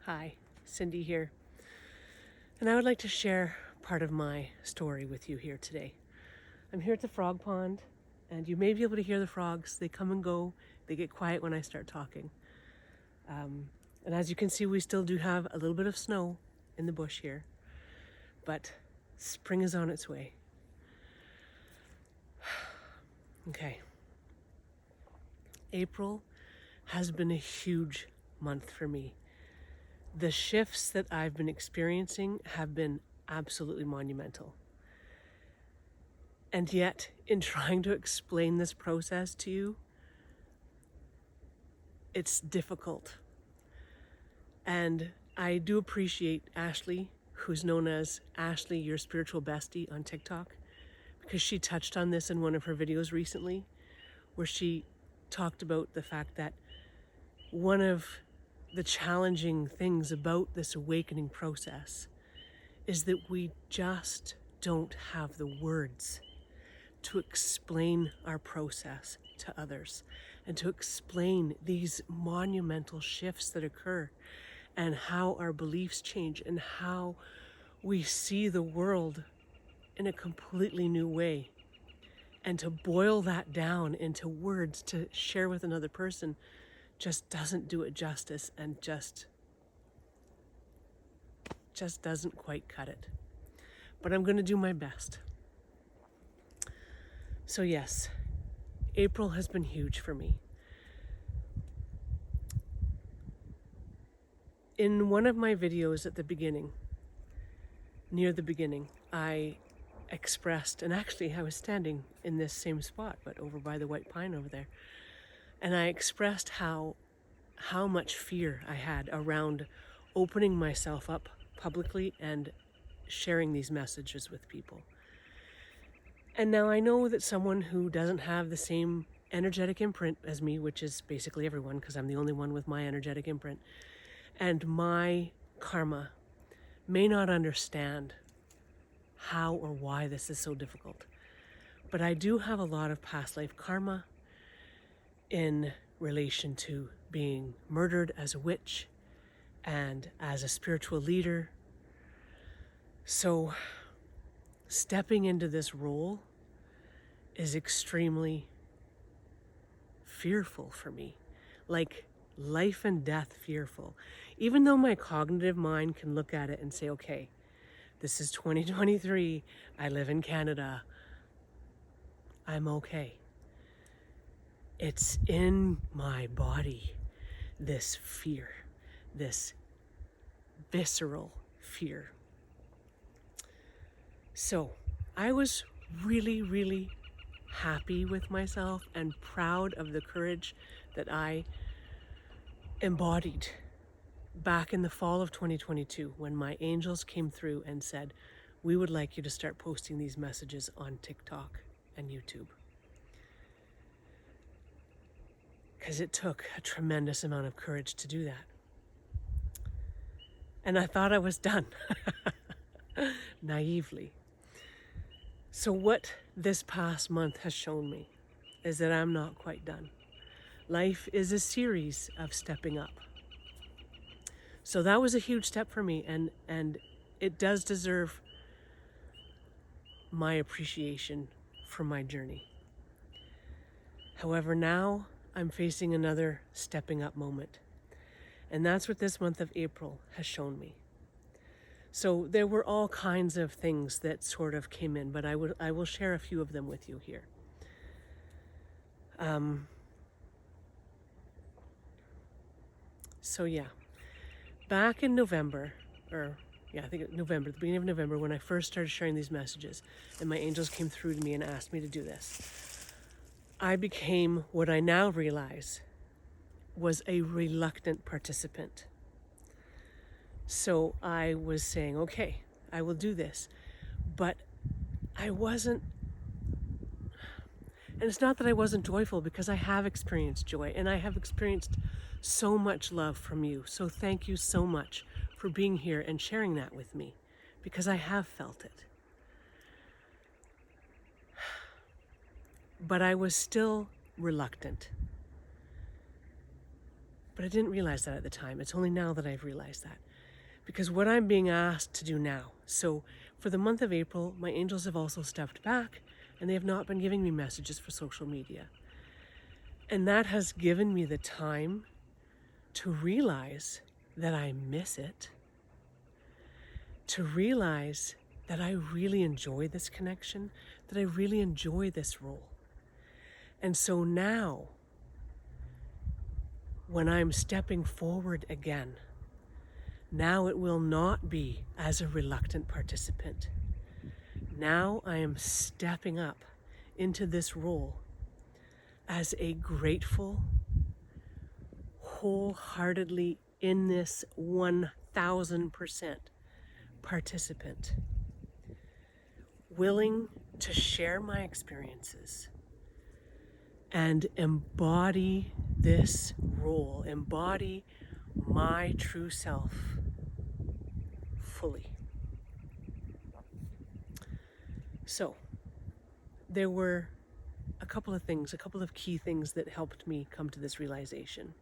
Hi, Cindy here. And I would like to share part of my story with you here today. I'm here at the frog pond, and you may be able to hear the frogs. They come and go. They get quiet when I start talking. And as you can see, we still do have a little bit of snow in the bush here, but spring is on its way. Okay. April has been a huge month for me. The shifts that I've been experiencing have been absolutely monumental. And yet, in trying to explain this process to you, it's difficult. And I do appreciate Ashley, who's known as Ashley, your spiritual bestie on TikTok, because she touched on this in one of her videos recently, where she talked about the fact that one of the challenging things about this awakening process is that we just don't have the words to explain our process to others and to explain these monumental shifts that occur and how our beliefs change and how we see the world in a completely new way. And to boil that down into words to share with another person just doesn't do it justice and just doesn't quite cut it. But I'm going to do my best. So yes, April has been huge for me. In one of my videos at the beginning, near the beginning, I expressed, and actually I was standing in this same spot, but over by the white pine over there, and I expressed how much fear I had around opening myself up publicly and sharing these messages with people. And now I know that someone who doesn't have the same energetic imprint as me, which is basically everyone, because I'm the only one with my energetic imprint, and my karma may not understand how or why this is so difficult. But I do have a lot of past life karma in relation to being murdered as a witch and as a spiritual leader. So stepping into this role is extremely fearful for me, like life and death fearful. Even though my cognitive mind can look at it and say, okay, this is 2023, I live in Canada, I'm okay. It's in my body, this fear, this visceral fear. So I was really, really happy with myself and proud of the courage that I embodied back in the fall of 2022 when my angels came through and said, we would like you to start posting these messages on TikTok and YouTube. Because it took a tremendous amount of courage to do that. And I thought I was done, naively. So what this past month has shown me is that I'm not quite done. Life is a series of stepping up. So that was a huge step for me, and it does deserve my appreciation for my journey. However, now I'm facing another stepping up moment. And that's what this month of April has shown me. So there were all kinds of things that sort of came in, but I will share a few of them with you here. So yeah, back in November, I think November, the beginning of November, when I first started sharing these messages and my angels came through to me and asked me to do this, I became what I now realize was a reluctant participant. So I was saying, okay, I will do this, but I wasn't, and it's not that I wasn't joyful, because I have experienced joy and I have experienced so much love from you. So thank you so much for being here and sharing that with me, because I have felt it. But I was still reluctant. But I didn't realize that at the time. It's only now that I've realized that. Because what I'm being asked to do now, so for the month of April, my angels have also stepped back and they have not been giving me messages for social media. And that has given me the time to realize that I miss it, to realize that I really enjoy this connection, that I really enjoy this role. And so now, when I'm stepping forward again, now it will not be as a reluctant participant. Now I am stepping up into this role as a grateful, wholeheartedly in this 1000% participant, willing to share my experiences and embody this role, embody my true self fully. So, there were a couple of key things that helped me come to this realization.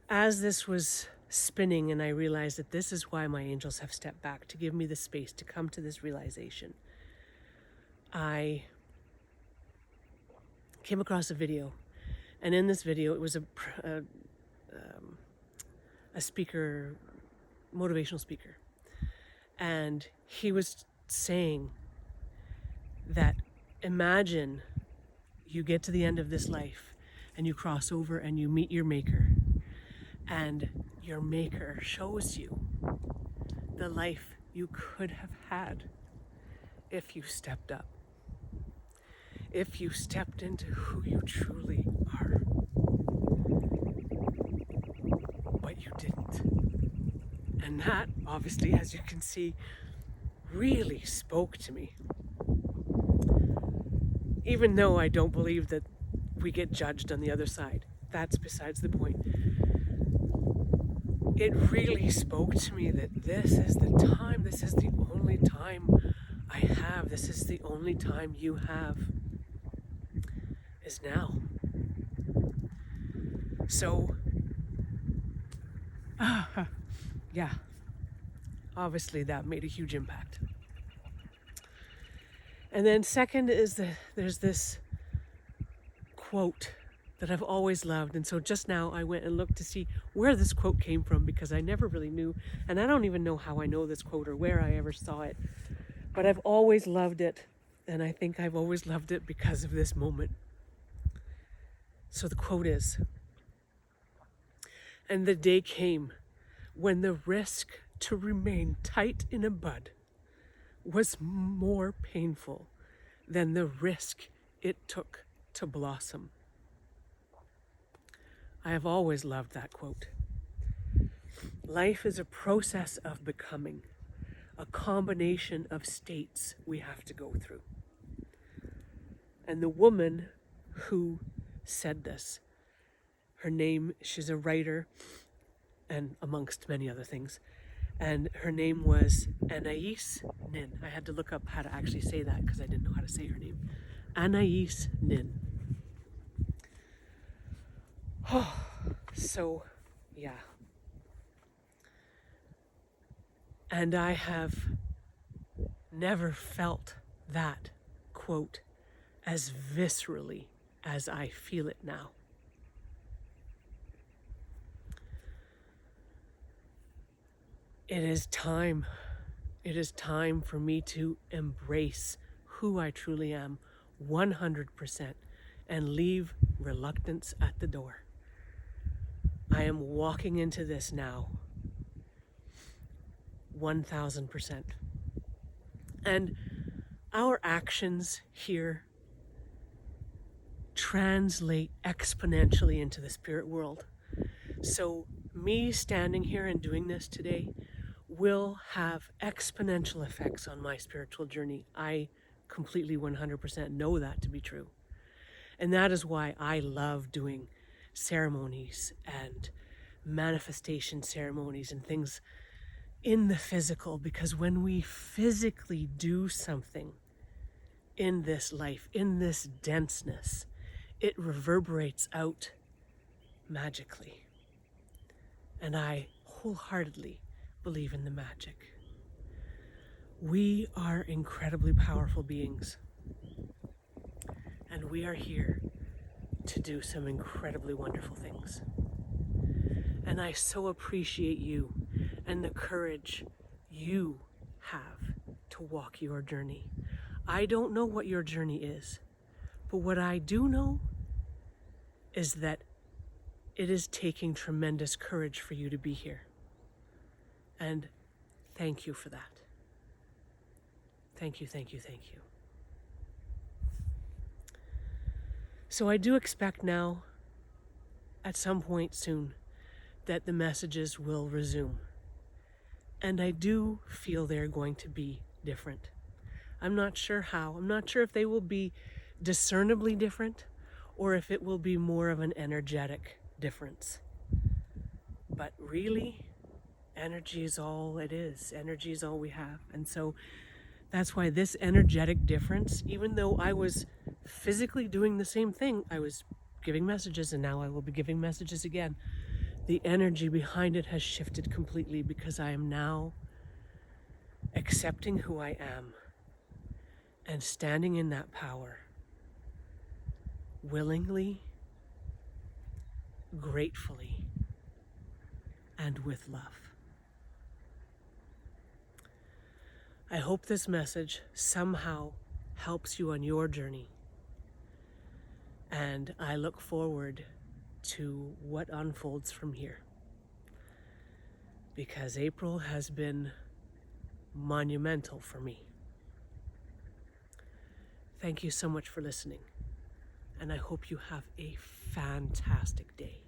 As this was spinning and I realized that this is why my angels have stepped back, to give me the space to come to this realization, I came across a video. And in this video, it was a speaker, motivational speaker. And he was saying that imagine you get to the end of this life and you cross over and you meet your maker. And your maker shows you the life you could have had if you stepped up. If you stepped into who you truly are. But you didn't. And that, obviously, as you can see, really spoke to me. Even though I don't believe that we get judged on the other side. That's besides the point. It really spoke to me that this is the time, this is the only time I have, this is the only time you have, is now. So, yeah, obviously that made a huge impact. And then second is there's this quote that I've always loved. And so just now I went and looked to see where this quote came from, because I never really knew. And I don't even know how I know this quote or where I ever saw it. But I've always loved it. And I think I've always loved it because of this moment. So the quote is, "And the day came when the risk to remain tight in a bud was more painful than the risk it took to blossom." I have always loved that quote. Life is a process of becoming, a combination of states we have to go through. And the woman who said this, her name, she's a writer, and amongst many other things, and her name was Anais Nin. I had to look up how to actually say that because I didn't know how to say her name. Anais Nin. Oh, so, yeah. And I have never felt that quote as viscerally as I feel it now. It is time. It is time for me to embrace who I truly am 100% and leave reluctance at the door. I am walking into this now 1000%. And our actions here translate exponentially into the spirit world. So me standing here and doing this today will have exponential effects on my spiritual journey. I completely 100% know that to be true. And that is why I love doing ceremonies and manifestation ceremonies and things in the physical, because when we physically do something in this life, in this denseness, it reverberates out magically. And I wholeheartedly believe in the magic. We are incredibly powerful beings, and we are here to do some incredibly wonderful things. And I so appreciate you and the courage you have to walk your journey. I don't know what your journey is, but what I do know is that it is taking tremendous courage for you to be here. And thank you for that. Thank you, thank you, thank you. So I do expect now, at some point soon, that the messages will resume. And I do feel they're going to be different. I'm not sure how. I'm not sure if they will be discernibly different or if it will be more of an energetic difference. But really, energy is all it is. Energy is all we have. And so that's why this energetic difference, even though I was physically doing the same thing, I was giving messages and now I will be giving messages again. The energy behind it has shifted completely because I am now accepting who I am and standing in that power willingly, gratefully, and with love. I hope this message somehow helps you on your journey. And I look forward to what unfolds from here. Because April has been monumental for me. Thank you so much for listening. And I hope you have a fantastic day.